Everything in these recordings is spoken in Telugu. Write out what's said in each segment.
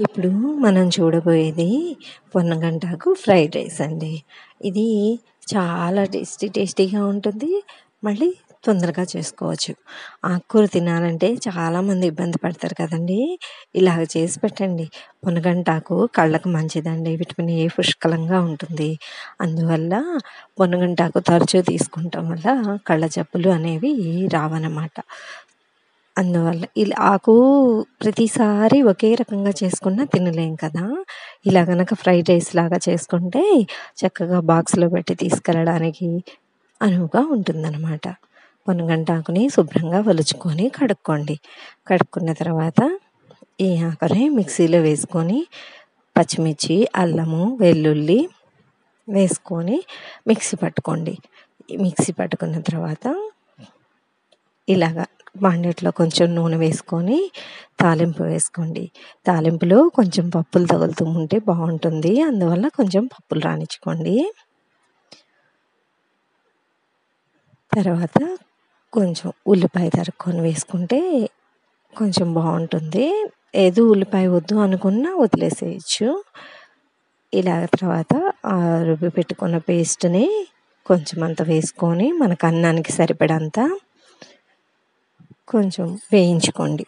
ఇప్పుడు మనం చూడబోయేది పొన్నగంటాకు ఫ్రైడ్ రైస్ అండి. ఇది చాలా టేస్టీగా ఉంటుంది. మళ్ళీ తొందరగా చేసుకోవచ్చు. ఆకుకూర తినాలంటే చాలామంది ఇబ్బంది పడతారు కదండీ! ఇలాగ చేసి పెట్టండి. పొన్నగంటాకు కళ్ళకు మంచిదండి. విటమిన్ ఏ పుష్కలంగా ఉంటుంది. అందువల్ల పొన్నగంటాకు తరచూ తీసుకుంటాం వల్ల కళ్ళ జబ్బులు అనేవి రావన్నమాట. అందువల్ల ఇలా ఆకు ప్రతిసారి ఒకే రకంగా చేసుకున్నా తినలేం కదా! ఇలా గనక ఫ్రైడ్ రైస్ లాగా చేసుకుంటే చక్కగా బాక్స్‌లో పెట్టి తీసుకెళ్ళడానికి అనువుగా ఉంటుందన్నమాట. పొన్నగంటాకుని శుభ్రంగా ఒలుచుకొని కడుక్కోండి. కడుక్కున్న తర్వాత ఈ ఆకుని మిక్సీలో వేసుకొని పచ్చిమిర్చి, అల్లము, వెల్లుల్లి వేసుకొని మిక్సీ పట్టుకోండి. మిక్సీ పట్టుకున్న తర్వాత ఇలాగా బాండిలో కొంచెం నూనె వేసుకొని తాలింపు వేసుకోండి. తాలింపులో కొంచెం పప్పులు తగులుతూ ఉంటే బాగుంటుంది. అందువల్ల కొంచెం పప్పులు రానిచ్చుకోండి. తర్వాత కొంచెం ఉల్లిపాయ తరుక్కొని వేసుకుంటే కొంచెం బాగుంటుంది. ఏదో ఉల్లిపాయ వద్దు అనుకున్నా వదిలేసేయచ్చు. ఇలా తర్వాత రుబ్బి పెట్టుకున్న పేస్ట్ని కొంచెం అంత వేసుకొని మనకు అన్నానికి సరిపడంత కొంచెం వేయించుకోండి.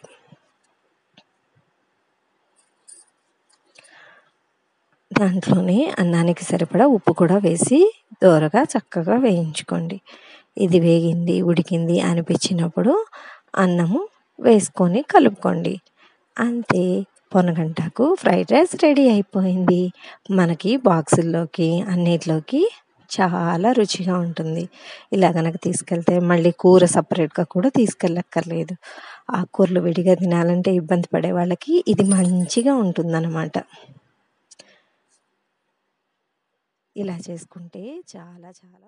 దాంట్లోనే అన్నానికి సరిపడా ఉప్పు కూడా వేసి దోరగా చక్కగా వేయించుకోండి. ఇది వేగింది, ఉడికింది అనిపించినప్పుడు అన్నము వేసుకొని కలుపుకోండి. అంతే, పొన్నగంటాకు ఫ్రైడ్ రైస్ రెడీ అయిపోయింది. మనకి బాక్సుల్లోకి అన్నిట్లోకి చాలా రుచిగా ఉంటుంది. ఇలా గనక తీసుకెళ్తే మళ్ళీ కూర సపరేట్గా కూడా తీసుకెళ్ళక్కర్లేదు. ఆకుకూరలు విడిగా తినాలంటే ఇబ్బంది పడే వాళ్ళకి ఇది మంచిగా ఉంటుందన్నమాట. ఇలా చేసుకుంటే చాలా చాలా